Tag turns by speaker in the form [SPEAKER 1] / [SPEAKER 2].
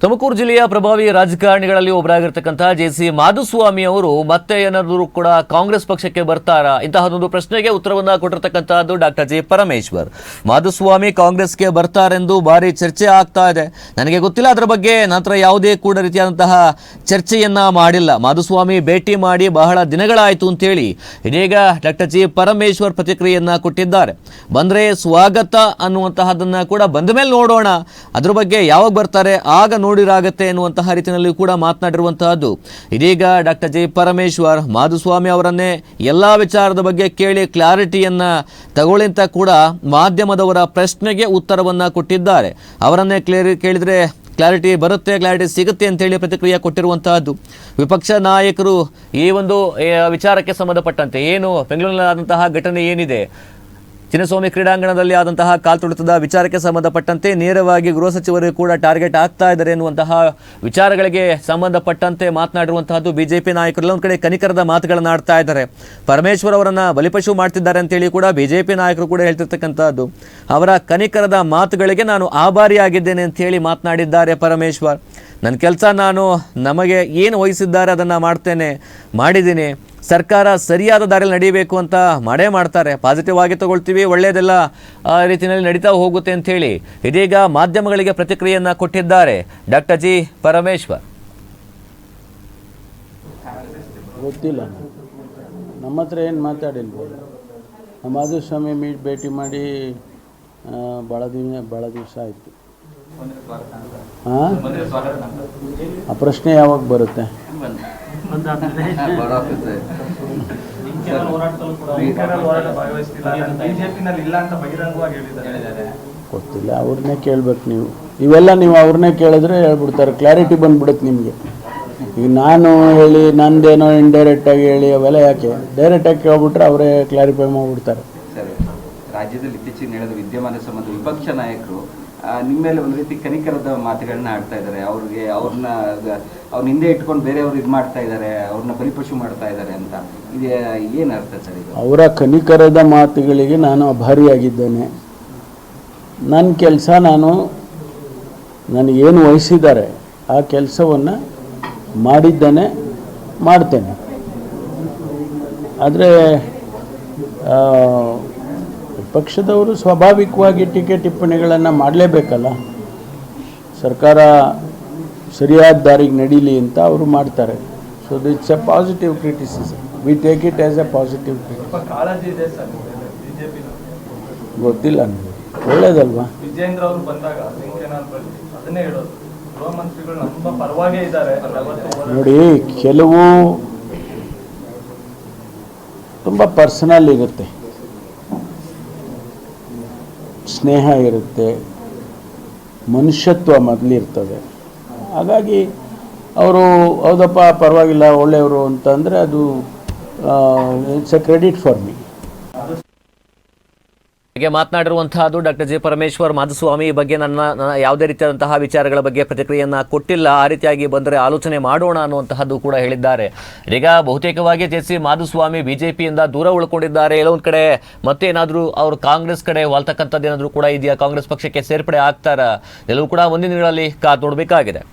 [SPEAKER 1] ತುಮಕೂರು ಜಿಲ್ಲೆಯ ಪ್ರಭಾವಿ ರಾಜಕಾರಣಿಗಳಲ್ಲಿ ಒಬ್ಬರಾಗಿರ್ತಕ್ಕಂಥ ಜೆಸಿ ಮಾಧುಸ್ವಾಮಿ ಅವರು ಮತ್ತೆ ಏನಾದರೂ ಕೂಡ ಕಾಂಗ್ರೆಸ್ ಪಕ್ಷಕ್ಕೆ ಬರ್ತಾರಾ ಇಂತಹದೊಂದು ಪ್ರಶ್ನೆಗೆ ಉತ್ತರವನ್ನ ಕೊಟ್ಟಿರತಕ್ಕಂತಹದ್ದು ಡಾಕ್ಟರ್ ಜಿ ಪರಮೇಶ್ವರ್. ಮಾಧುಸ್ವಾಮಿ ಕಾಂಗ್ರೆಸ್ಗೆ ಬರ್ತಾರೆಂದು ಭಾರಿ ಚರ್ಚೆ ಆಗ್ತಾ ಇದೆ. ನನಗೆ ಗೊತ್ತಿಲ್ಲ ಅದರ ಬಗ್ಗೆ ನಂತರ ಯಾವುದೇ ಕೂಡ ರೀತಿಯಾದಂತಹ ಚರ್ಚೆಯನ್ನ ಮಾಡಿಲ್ಲ. ಮಾಧುಸ್ವಾಮಿ ಭೇಟಿ ಮಾಡಿ ಬಹಳ ದಿನಗಳಾಯಿತು ಅಂತೇಳಿ ಇದೀಗ ಡಾಕ್ಟರ್ ಜಿ ಪರಮೇಶ್ವರ್ ಪ್ರತಿಕ್ರಿಯೆಯನ್ನ ಕೊಟ್ಟಿದ್ದಾರೆ. ಬಂದ್ರೆ ಸ್ವಾಗತ ಅನ್ನುವಂತಹದನ್ನ ಕೂಡ ಬಂದ ಮೇಲೆ ನೋಡೋಣ, ಅದ್ರ ಬಗ್ಗೆ ಯಾವಾಗ ಬರ್ತಾರೆ ಆಗ ನೋಡಿರಾಗತ್ತೆ ಎನ್ನುವಂತಹ ರೀತಿಯಲ್ಲಿ ಕೂಡ ಮಾತನಾಡಿರುವಂತಹದ್ದು. ಇದೀಗ ಡಾಕ್ಟರ್ ಜಿ ಪರಮೇಶ್ವರ್ ಮಾಧುಸ್ವಾಮಿ ಅವರನ್ನೇ ಎಲ್ಲಾ ವಿಚಾರದ ಬಗ್ಗೆ ಕೇಳಿ ಕ್ಲಾರಿಟಿಯನ್ನ ತಗೊಳ್ಳಿ ಅಂತ ಕೂಡ ಮಾಧ್ಯಮದವರ ಪ್ರಶ್ನೆಗೆ ಉತ್ತರವನ್ನ ಕೊಟ್ಟಿದ್ದಾರೆ. ಅವರನ್ನೇ ಕೇಳಿದ್ರೆ ಕ್ಲಾರಿಟಿ ಬರುತ್ತೆ, ಕ್ಲಾರಿಟಿ ಸಿಗುತ್ತೆ ಅಂತೇಳಿ ಪ್ರತಿಕ್ರಿಯೆ ಕೊಟ್ಟಿರುವಂತಹದ್ದು. ವಿಪಕ್ಷ ನಾಯಕರು ಈ ಒಂದು ವಿಚಾರಕ್ಕೆ ಸಂಬಂಧಪಟ್ಟಂತೆ ಏನು ಬೆಂಗಳೂರಿನಾದಂತಹ ಘಟನೆ ಏನಿದೆ, ಚಿನ್ನಸ್ವಾಮಿ ಕ್ರೀಡಾಂಗಣದಲ್ಲಿ ಆದಂತಹ ಕಾಲ್ತುಳಿತದ ವಿಚಾರಕ್ಕೆ ಸಂಬಂಧಪಟ್ಟಂತೆ ನೇರವಾಗಿ ಗೃಹ ಸಚಿವರು ಕೂಡ ಟಾರ್ಗೆಟ್ ಆಗ್ತಾ ಇದ್ದಾರೆ ಎನ್ನುವಂತಹ ವಿಚಾರಗಳಿಗೆ ಸಂಬಂಧಪಟ್ಟಂತೆ ಮಾತನಾಡಿರುವಂತಹದ್ದು. ಬಿಜೆಪಿ ನಾಯಕರು ಒಂದು ಕಡೆ ಕನಿಕರದ ಮಾತುಗಳನ್ನು ಆಡ್ತಾ ಇದ್ದಾರೆ. ಪರಮೇಶ್ವರ್ ಅವರನ್ನ ಬಲಿಪಶು ಮಾಡ್ತಿದ್ದಾರೆ ಅಂತೇಳಿ ಕೂಡ ಬಿಜೆಪಿ ನಾಯಕರು ಕೂಡ ಹೇಳ್ತಿರ್ತಕ್ಕಂಥದ್ದು. ಅವರ ಕನಿಕರದ ಮಾತುಗಳಿಗೆ ನಾನು ಆಭಾರಿಯಾಗಿದ್ದೇನೆ ಅಂತ ಹೇಳಿ ಮಾತನಾಡಿದ್ದಾರೆ ಪರಮೇಶ್ವರ್. ನನ್ನ ಕೆಲಸ ನಮಗೆ ಏನು ವಹಿಸಿದ್ದಾರೆ ಅದನ್ನು ಮಾಡಿದ್ದೀನಿ. ಸರ್ಕಾರ ಸರಿಯಾದ ದಾರಿಯಲ್ಲಿ ನಡೀಬೇಕು ಅಂತ ಮಾಡ್ತಾರೆ. ಪಾಸಿಟಿವ್ ಆಗಿ ತಗೊಳ್ತೀವಿ, ಒಳ್ಳೆಯದೆಲ್ಲ ರೀತಿಯಲ್ಲಿ ನಡೀತಾ ಹೋಗುತ್ತೆ ಅಂತ ಹೇಳಿ ಇದೀಗ ಮಾಧ್ಯಮಗಳಿಗೆ ಪ್ರತಿಕ್ರಿಯೆಯನ್ನ ಕೊಟ್ಟಿದ್ದಾರೆ ಡಾಕ್ಟರ್ ಜಿ ಪರಮೇಶ್ವರ್.
[SPEAKER 2] ಗೊತ್ತಿಲ್ಲ, ನಮ್ಮ ಹತ್ರ ಏನು ಮಾತಾಡಿಲ್ವ. ಮಾಧುಸ್ವಾಮಿ ಭೇಟಿ ಮಾಡಿ ಭಾಳ ದಿವಸ ಆಯಿತು. ಆ ಪ್ರಶ್ನೆ ಯಾವಾಗ ಬರುತ್ತೆ? ಗೊತ್ತಿಲ್ಲ, ಅವ್ರನ್ನೇ ಕೇಳ್ಬೇಕು ನೀವು. ಇವೆಲ್ಲ ನೀವು ಅವ್ರನ್ನೇ ಕೇಳಿದ್ರೆ ಹೇಳ್ಬಿಡ್ತಾರೆ, ಕ್ಲಾರಿಟಿ ಬಂದ್ಬಿಡುತ್ತೆ ನಿಮಗೆ. ಈಗ ನಾನು ಹೇಳಿ ನಂದೇನೋ ಇಂಡೈರೆಕ್ಟಾಗಿ ಹೇಳಿ ಅವೆಲ್ಲ ಯಾಕೆ? ಡೈರೆಕ್ಟಾಗಿ ಕೇಳ್ಬಿಟ್ರೆ ಅವರೇ ಕ್ಲಾರಿಫೈ ಮಾಡಿಬಿಡ್ತಾರೆ.
[SPEAKER 3] ರಾಜ್ಯದಲ್ಲಿ ಇತ್ತೀಚೆಗೆ ನಡೆದ ವಿದ್ಯಮಾನ ಸಂಬಂಧ ವಿಪಕ್ಷ ನಾಯಕರು ನಿಮ್ಮ ಮೇಲೆ ಒಂದು ರೀತಿ ಕನಿಕರದ ಮಾತುಗಳನ್ನ ಆಡ್ತಾ ಇದ್ದಾರೆ. ಅವ್ರನ್ನ ಹಿಂದೆ ಇಟ್ಕೊಂಡು ಬೇರೆಯವರು ಇದು ಮಾಡ್ತಾ ಇದ್ದಾರೆ, ಅವ್ರನ್ನ ಬಲಿಪಶು ಮಾಡ್ತಾ ಇದ್ದಾರೆ ಅಂತ. ಇದು ಏನು ಅರ್ಥ ಸರ್? ಇದು
[SPEAKER 2] ಅವರ ಕನಿಕರದ ಮಾತುಗಳಿಗೆ ನಾನು ಆಭಾರಿಯಾಗಿದ್ದೇನೆ. ನನ್ನ ಕೆಲಸ ನನಗೇನು ವಹಿಸಿದ್ದಾರೆ ಆ ಕೆಲಸವನ್ನು ಮಾಡ್ತೇನೆ. ಆದರೆ ಪಕ್ಷದವರು ಸ್ವಾಭಾವಿಕವಾಗಿ ಟೀಕೆ ಟಿಪ್ಪಣಿಗಳನ್ನು ಮಾಡಲೇಬೇಕಲ್ಲ. ಸರ್ಕಾರ ಸರಿಯಾದ ದಾರಿಗೆ ನಡೀಲಿ ಅಂತ ಅವರು ಮಾಡ್ತಾರೆ. So it's A positive criticism. We take it as A positive criticism. ಗೊತ್ತಿಲ್ಲ ನನಗೆ, ಒಳ್ಳೇದಲ್ವಾ?
[SPEAKER 4] ವಿಜೇಂದ್ರ ಅವರು ಬಂದಾಗ ಅದನ್ನೇ ಹೇಳೋದು, ಗೃಹ ಮಂತ್ರಿಗಳು ನಮ್ಮ ಪರವಾಗೇ ಇದ್ದಾರೆ.
[SPEAKER 2] ನೋಡಿ, ಕೆಲವು ತುಂಬ ಪರ್ಸನಲ್ ಇರುತ್ತೆ, ಸ್ನೇಹ ಇರುತ್ತೆ, ಮನುಷ್ಯತ್ವ ಮೊದಲಿರ್ತದೆ. ಹಾಗಾಗಿ ಅವರು ಹೌದಪ್ಪ ಪರವಾಗಿಲ್ಲ ಒಳ್ಳೆಯವರು ಅಂತಂದರೆ ಅದು it's A credit for me.
[SPEAKER 1] ಹಾಗೆ ಮಾತನಾಡಿರುವಂತಹದ್ದು ಡಾಕ್ಟರ್ ಜಿ ಪರಮೇಶ್ವರ್. ಮಾಧುಸ್ವಾಮಿ ಬಗ್ಗೆ ನನ್ನ ಯಾವುದೇ ರೀತಿಯಾದಂತಹ ವಿಚಾರಗಳ ಬಗ್ಗೆ ಪ್ರತಿಕ್ರಿಯೆಯನ್ನ ಕೊಟ್ಟಿಲ್ಲ, ಆ ರೀತಿಯಾಗಿ ಬಂದರೆ ಆಲೋಚನೆ ಮಾಡೋಣ ಅನ್ನುವಂತಹದ್ದು ಕೂಡ ಹೇಳಿದ್ದಾರೆ. ಈಗ ಬಹುತೇಕವಾಗಿ ಜೆಸಿ ಮಾಧುಸ್ವಾಮಿ ಬಿಜೆಪಿಯಿಂದ ದೂರ ಉಳ್ಕೊಂಡಿದ್ದಾರೆ. ಎಲ್ಲೊಂದು ಕಡೆ ಮತ್ತೇನಾದರೂ ಅವರು ಕಾಂಗ್ರೆಸ್ ಕಡೆ ವಾಲ್ತಕ್ಕಂಥದ್ದು ಏನಾದರೂ ಕೂಡ ಇದೆಯಾ? ಕಾಂಗ್ರೆಸ್ ಪಕ್ಷಕ್ಕೆ ಸೇರ್ಪಡೆ ಆಗ್ತಾರಾ? ಎಲ್ಲವೂ ಕೂಡ ಮುಂದಿನ ದಿನಗಳಲ್ಲಿ ಕಾದು ನೋಡಬೇಕಾಗಿದೆ.